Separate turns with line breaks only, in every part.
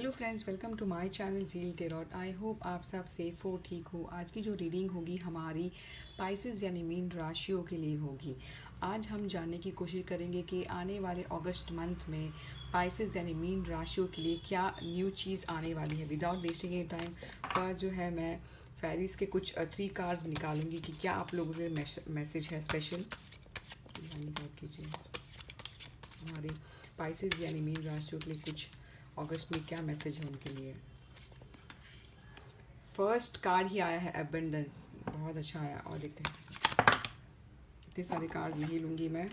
Hello friends, welcome to my channel Zeal Tarot. I hope आप सब safe हो, ठीक हो। आज की जो रीडिंग होगी हमारी पाइसेस यानी मीन राशियों के लिए होगी। आज हम जानने की कोशिश करेंगे कि आने वाले अगस्त मंथ में पाइसेस यानी मीन राशियों के लिए क्या न्यू चीज़ आने वाली है। विदाउट वेस्टिंग एनी टाइम पर जो है मैं फेरीज के कुछ 3 कार्ड्स निकालूंगी कि क्या आप लोगों के मैसेज है स्पेशल। कीजिए हमारे पाइसेस यानी मीन राशियों के लिए कुछ अगस्त में क्या मैसेज है उनके लिए। फर्स्ट कार्ड ही आया है एबंडेंस, बहुत अच्छा आया। और देखते हैं, इतने सारे कार्ड नहीं लूँगी मैं,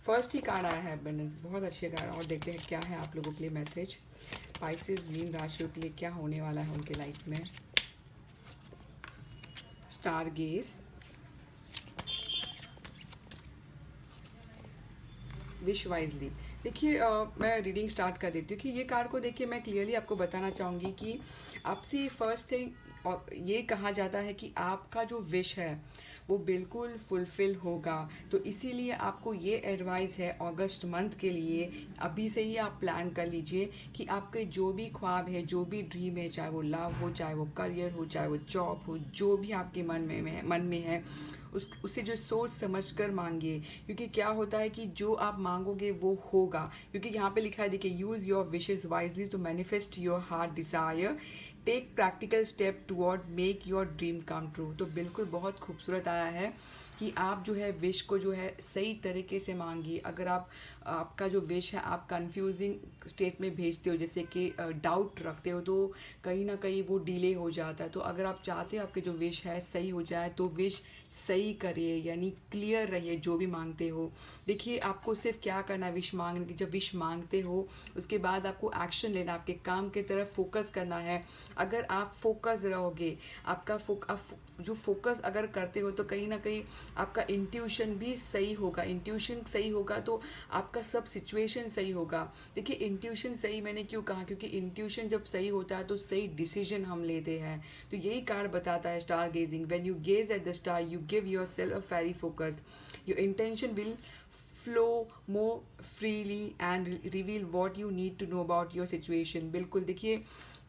फर्स्ट ही कार्ड आया है एबंडेंस, बहुत अच्छे कार्ड। और देखते हैं क्या है आप लोगों के लिए मैसेज, पाइसेस मीन राशियों के लिए क्या होने वाला है उनके लाइफ में। Star gauge, wish wisely. देखिए मैं रीडिंग स्टार्ट कर देती हूँ कि ये कार्ड को देखिए मैं क्लियरली आपको बताना चाहूँगी कि आपसे फर्स्ट थिंग ये कहा जाता है कि आपका जो विश है वो बिल्कुल फुलफिल होगा। तो इसीलिए आपको ये एडवाइस है अगस्त मंथ के लिए, अभी से ही आप प्लान कर लीजिए कि आपके जो भी ख्वाब है, जो भी ड्रीम है, चाहे वो लव हो, चाहे वो करियर हो, चाहे वो जॉब हो, जो भी आपके मन में है उसे जो सोच समझ कर मांगिए। क्योंकि क्या होता है कि जो आप मांगोगे वो होगा। क्योंकि यहाँ पे लिखा है, देखिए, use your wishes wisely to manifest your heart desire, take practical step toward make your dream come true. तो बिल्कुल बहुत खूबसूरत आया है कि आप जो है विश को जो है सही तरीके से मांगिए। अगर आपका जो विश है आप कंफ्यूजिंग स्टेट में भेजते हो, जैसे कि डाउट रखते हो, तो कहीं ना कहीं वो डिले हो जाता है। तो अगर आप चाहते हो आपके जो विश है सही हो जाए तो विश सही करिए, यानी क्लियर रहिए जो भी मांगते हो। देखिए आपको सिर्फ क्या करना है विश मांगने की, जब विश मांगते हो उसके बाद आपको एक्शन लेना, आपके काम की तरफ फोकस करना है। अगर आप फोकस रहोगे, आप जो फोकस अगर करते हो तो कहीं ना कहीं आपका इंट्यूशन भी सही होगा। इंट्यूशन सही होगा तो आपका सब सिचुएशन सही होगा। देखिए इंट्यूशन सही मैंने क्यों कहा, क्योंकि इंट्यूशन जब सही होता है तो सही डिसीजन हम लेते हैं। तो यही कार्ड बताता है star gazing, when you gaze at the star you give yourself a very focus, your intention will flow more freely and reveal what you need to know about your situation. बिल्कुल देखिए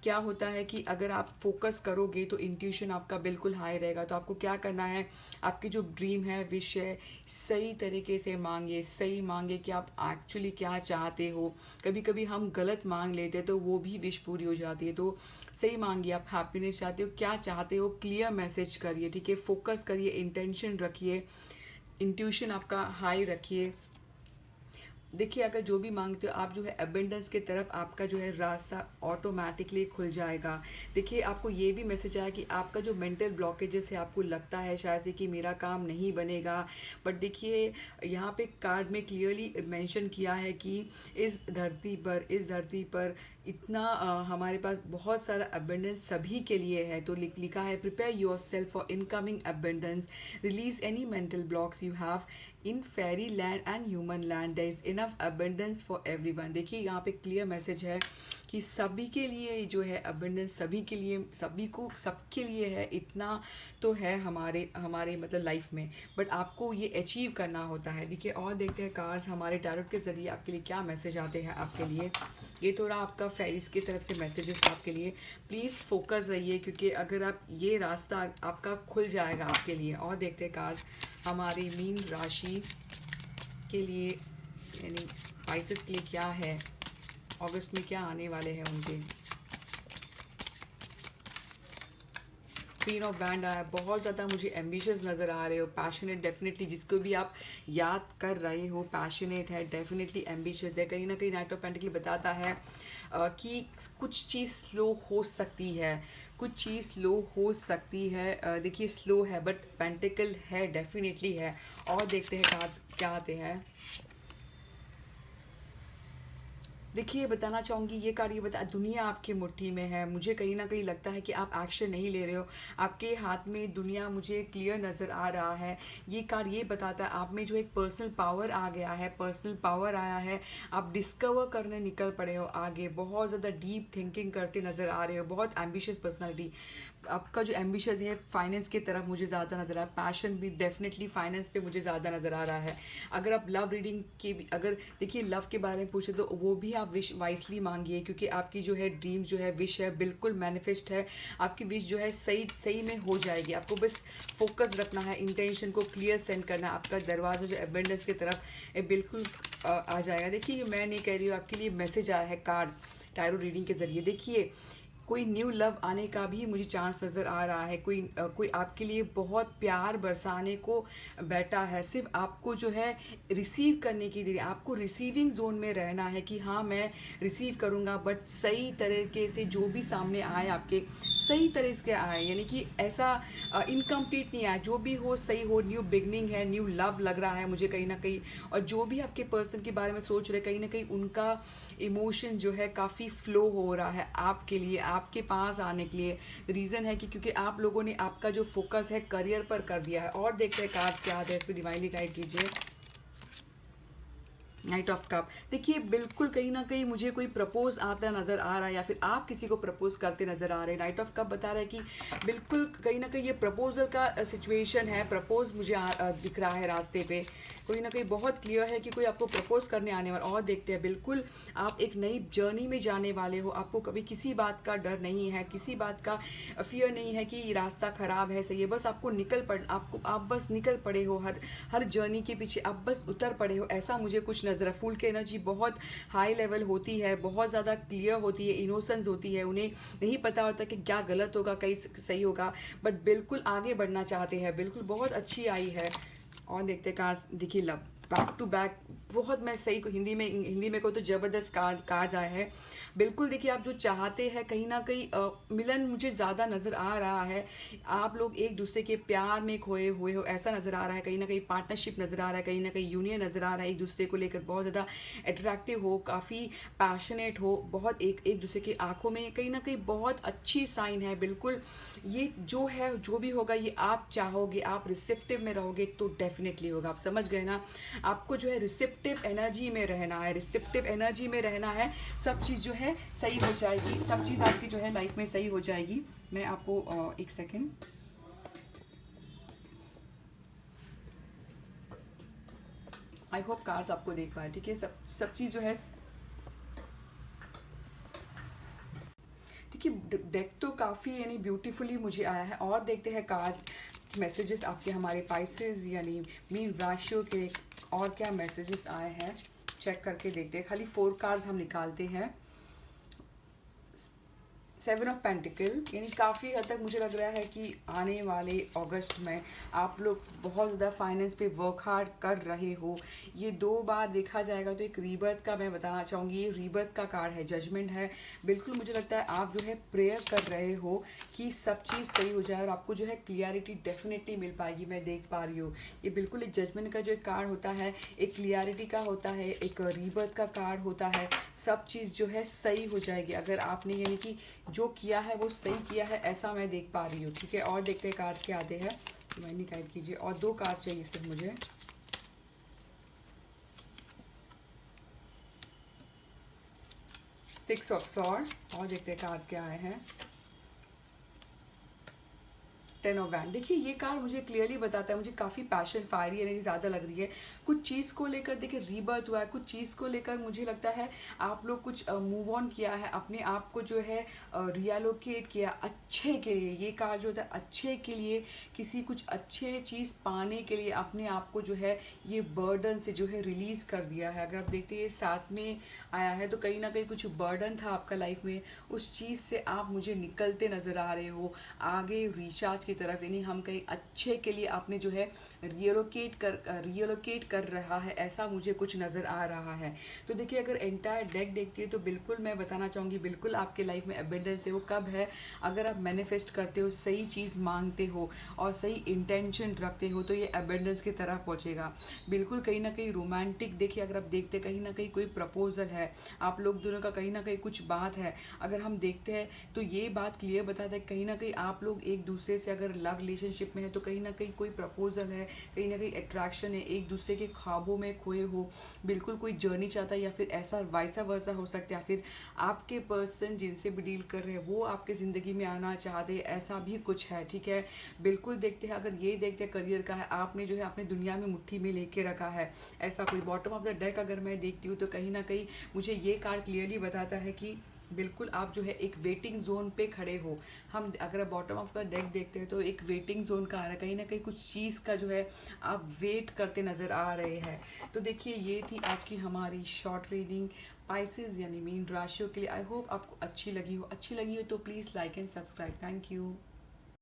क्या होता है कि अगर आप फोकस करोगे तो इंट्यूशन आपका बिल्कुल हाई रहेगा। तो आपको क्या करना है, आपकी जो ड्रीम है, विश है, सही तरीके से मांगिए, सही मांगे कि आप एक्चुअली क्या चाहते हो। कभी कभी हम गलत मांग लेते हैं तो वो भी विश पूरी हो जाती है। तो सही मांगिए, आप हैप्पीनेस चाहते हो, क्या चाहते हो, क्लियर मैसेज करिए, ठीक है। फोकस करिए, इंटेंशन रखिए, इंट्यूशन आपका हाई रखिए। देखिए अगर जो भी मांगते हो आप जो है अबेंडेंस की तरफ आपका जो है रास्ता ऑटोमेटिकली खुल जाएगा। देखिए आपको ये भी मैसेज आया कि आपका जो मेंटल ब्लॉकेजेस है, आपको लगता है शायद से कि मेरा काम नहीं बनेगा, बट देखिए यहाँ पे कार्ड में क्लियरली मेंशन किया है कि इस धरती पर इतना हमारे पास बहुत सारा अबेंडेंस सभी के लिए है। तो लिखा है, prepare your self for incoming abundance, release any mental blocks you have in fairy land and human land, there is enough abundance for everyone. देखिए यहाँ पे क्लियर मैसेज है कि सभी के लिए जो है अबेंडेंस, सभी के लिए, सभी को, सबके लिए है, इतना तो है हमारे हमारे मतलब लाइफ में, बट आपको ये अचीव करना होता है। देखिए और देखते हैं कार्ड्स हमारे टैरोट के जरिए आपके लिए क्या मैसेज आते हैं आपके लिए। ये थोड़ा आपका फेरिस की तरफ से मैसेजेस आपके लिए, प्लीज़ फोकस रहिए क्योंकि अगर आप ये रास्ता आपका खुल जाएगा आपके लिए। और देखते हैं कार्ड्स हमारी मीन राशि के लिए यानी पाइसेस के लिए क्या है, अगस्त में क्या आने वाले हैं उनके। क्वीन ऑफ बैंड आया, बहुत ज़्यादा मुझे एम्बिशियस नज़र आ रहे हो, पैशनेट, डेफिनेटली जिसको भी आप याद कर रहे हो पैशनेट है, डेफिनेटली एम्बिशियस है। कहीं ना कहीं नाइट ऑफ पेंटिकल बताता है कि कुछ चीज़ स्लो हो सकती है, कुछ चीज़ स्लो हो सकती है। देखिए स्लो है बट पेंटिकल है, डेफिनेटली है। और देखते हैं कार्ड्स क्या आते हैं। देखिए बताना चाहूँगी ये कार्ड ये बता, दुनिया आपकी मुट्ठी में है। मुझे कहीं ना कहीं लगता है कि आप एक्शन नहीं ले रहे हो, आपके हाथ में दुनिया मुझे क्लियर नज़र आ रहा है। ये कार्ड ये बताता है आप में जो एक पर्सनल पावर आ गया है, पर्सनल पावर आया है, आप डिस्कवर करने निकल पड़े हो आगे, बहुत ज़्यादा डीप थिंकिंग करते नज़र आ रहे हो, बहुत एम्बिशियस पर्सनैलिटी। आपका जो एम्बिशन है फाइनेंस की तरफ मुझे ज़्यादा नज़र आ रहा है, पैशन भी डेफिनेटली फाइनेंस पे मुझे ज़्यादा नज़र आ रहा है। अगर आप लव रीडिंग की भी अगर देखिए लव के बारे में पूछे तो वो भी आप विश वाइसली मांगिए, क्योंकि आपकी जो है ड्रीम जो है विश है बिल्कुल मैनिफेस्ट है। आपकी विश जो है सही सही में हो जाएगी। आपको बस फोकस रखना है, इंटेंशन को क्लियर सेंड करना है। आपका दरवाज़ा जो एबंडेंस की तरफ बिल्कुल आ जाएगा। देखिए ये मैं नहीं कह रही हूँ, आपके लिए मैसेज आया है कार्ड टैरो रीडिंग के ज़रिए। देखिए कोई न्यू लव आने का भी मुझे चांस नज़र आ रहा है। कोई आपके लिए बहुत प्यार बरसाने को बैठा है। सिर्फ आपको जो है रिसीव करने की देरी, आपको रिसीविंग जोन में रहना है कि हाँ मैं रिसीव करूँगा, बट सही तरीके से जो भी सामने आए आपके सही तरह से आए, यानी कि ऐसा इनकम्प्लीट नहीं आया। जो भी हो सही हो, न्यू बिगनिंग है, न्यू लव लग रहा है मुझे कहीं ना कहीं। और जो भी आपके पर्सन के बारे में सोच रहे, कहीं ना कहीं उनका इमोशन जो है काफ़ी फ्लो हो रहा है आपके लिए, आपके पास आने के लिए। रीज़न है कि क्योंकि आप लोगों ने आपका जो फोकस है करियर पर कर दिया है। और देखते हैं कार्ड्स क्या आता है, इस पर डिवाइनली गाइड कीजिए। Night of cup. देखिए बिल्कुल कहीं ना कहीं मुझे कोई प्रपोज आता नज़र आ रहा है, या फिर आप किसी को प्रपोज करते नज़र आ रहे हैं। नाइट ऑफ कप बता रहा है कि बिल्कुल कहीं ना कहीं ये प्रपोजल का सिचुएशन है। प्रपोज मुझे दिख रहा है रास्ते पे, कोई ना कहीं बहुत क्लियर है कि कोई आपको प्रपोज करने आने वाला। और देखते हैं बिल्कुल आप एक नई जर्नी में जाने वाले हो। आपको कभी किसी बात का डर नहीं है, किसी बात का फियर नहीं है कि रास्ता ख़राब है सही है। बस आपको आप बस निकल पड़े हो, हर जर्नी के पीछे आप बस उतर पड़े हो, ऐसा मुझे कुछ नजर। फूल की एनर्जी बहुत हाई लेवल होती है, बहुत ज़्यादा क्लियर होती है, इनोसेंस होती है। उन्हें नहीं पता होता कि क्या गलत होगा, कहीं सही होगा, बट बिल्कुल आगे बढ़ना चाहते हैं। बिल्कुल बहुत अच्छी आई है। और देखते कार्ड्स दिखी लव बैक टू बैक। बहुत मैं सही को हिंदी में को तो जबरदस्त कार्ड्स आए हैं। बिल्कुल देखिए आप जो चाहते हैं कहीं ना कहीं मिलन मुझे ज़्यादा नज़र आ रहा है। आप लोग एक दूसरे के प्यार में खोए हुए हो, ऐसा नज़र आ रहा है। कहीं ना कहीं पार्टनरशिप नज़र आ रहा है, कहीं ना कहीं यूनियन नज़र आ रहा है। एक दूसरे को लेकर बहुत ज़्यादा अट्रैक्टिव हो, काफ़ी पैशनेट हो, बहुत एक दूसरे की आंखों में कहीं ना कहीं बहुत अच्छी साइन है। बिल्कुल ये जो है जो भी होगा ये आप चाहोगे, आप रिसेप्टिव में रहोगे तो डेफिनेटली होगा। आप समझ गए ना, आपको जो है रिसेप्टिव एनर्जी में रहना है, रिसेप्टिव एनर्जी में रहना है। सब चीज़ जो है सही हो जाएगी, सब चीज़ आपकी जो है लाइफ में सही हो जाएगी। मैं आपको एक सेकेंड, आई होप कार्ड्स आपको देख पाए। ठीक है, सब चीज़ जो है देखिए डेक तो काफ़ी यानी ब्यूटीफुली मुझे आया है। और देखते हैं कार्ड्स मैसेजेस आपके हमारे पाइसेस यानी मीन राशियों के और क्या मैसेजेस आए हैं, चेक करके देखते हैं। खाली 4 कार्ड्स हम निकालते हैं। 7 ऑफ पेंटिकल, यानी काफ़ी हद तक मुझे लग रहा है कि आने वाले अगस्त में आप लोग बहुत ज़्यादा फाइनेंस पे वर्क हार्ड कर रहे हो। ये 2 बार देखा जाएगा तो एक रीबर्थ का मैं बताना चाहूँगी। ये रीबर्थ का कार्ड है, जजमेंट है। बिल्कुल मुझे लगता है आप जो है प्रेयर कर रहे हो कि सब चीज़ सही हो जाए और आपको जो है क्लियरिटी डेफिनेटली मिल पाएगी। मैं देख पा रही हूँ ये बिल्कुल एक जजमेंट का जो एक कार्ड होता है, एक क्लियरिटी का होता है, एक रीबर्थ का कार्ड होता है। सब चीज़ जो है सही हो जाएगी अगर आपने यानी कि जो किया है वो सही किया है, ऐसा मैं देख पा रही हूँ। ठीक है, और देखते हैं कार्ड्स क्या आते हैं, मैंने गाइड कीजिए। और 2 कार्ड चाहिए सिर्फ मुझे। 6 ऑफ सॉर्ड। और देखते हैं कार्ड्स क्या आए हैं। 10 ऑफ वैंड। देखिए ये कार्ड मुझे क्लियरली बताता है, मुझे काफ़ी पैशन फायरी एनर्जी ज़्यादा लग रही है। कुछ चीज़ को लेकर देखिए रीबर्थ हुआ है, कुछ चीज़ को लेकर मुझे लगता है आप लोग कुछ मूव ऑन किया है, अपने आप को जो है रियलोकेट किया अच्छे के लिए। ये कार्ड जो होता है अच्छे के लिए, किसी कुछ अच्छे चीज़ पाने के लिए अपने आप को जो है ये बर्डन से जो है रिलीज़ कर दिया है। अगर आप देखते हैं साथ में आया है तो कहीं ना कहीं कुछ बर्डन था आपका लाइफ में, उस चीज़ से आप मुझे निकलते नज़र आ रहे हो आगे रिचार्ज की तरफ। यानी हम कहीं अच्छे के लिए आपने जो है रियलोकेट कर रहा है, ऐसा मुझे कुछ नज़र आ रहा है। तो देखिए अगर एंटायर डेक देखती है तो बिल्कुल मैं बताना चाहूँगी बिल्कुल आपके लाइफ में एबंडेंस है। वो कब है, अगर आप मैनिफेस्ट करते हो, सही चीज़ मांगते हो और सही इंटेंशन रखते हो तो ये एबंडेंस की तरफ पहुँचेगा। बिल्कुल कहीं ना कहीं रोमांटिक, देखिए अगर आप देखते कहीं ना कहीं कोई प्रपोजल है, आप लोग दोनों का कहीं ना कहीं कुछ बात है। अगर हम देखते हैं तो ये बात क्लियर बताता है कहीं ना कहीं आप लोग एक दूसरे से अगर अगर लव रिलेशनशिप में है तो कहीं ना कहीं कोई प्रपोजल है, कहीं ना कहीं अट्रैक्शन है, एक दूसरे के ख्वाबों में खोए हो, बिल्कुल कोई जर्नी चाहता है, या फिर ऐसा वाइसा वर्सा हो सकता है, या फिर आपके पर्सन जिनसे भी डील कर रहे हैं वो आपके ज़िंदगी में आना चाहते हैं, ऐसा भी कुछ है। ठीक है, बिल्कुल देखते हैं। अगर ये देखते हैं करियर का है, आपने जो है अपने दुनिया में मुट्ठी में लेके रखा है, ऐसा कोई बॉटम ऑफ द डेक अगर मैं देखती हूँ तो कहीं ना कहीं मुझे ये कार्ड क्लियरली बताता है कि बिल्कुल आप जो है एक वेटिंग जोन पे खड़े हो। हम अगर बॉटम ऑफ द डेक देखते हैं तो एक वेटिंग जोन का आ रहा है, कहीं ना कहीं कुछ चीज़ का जो है आप वेट करते नज़र आ रहे हैं। तो देखिए, ये थी आज की हमारी शॉर्ट रीडिंग पाइसेस यानी मीन राशियों के लिए। आई होप आपको अच्छी लगी हो। अच्छी लगी हो तो please like and subscribe. Thank you.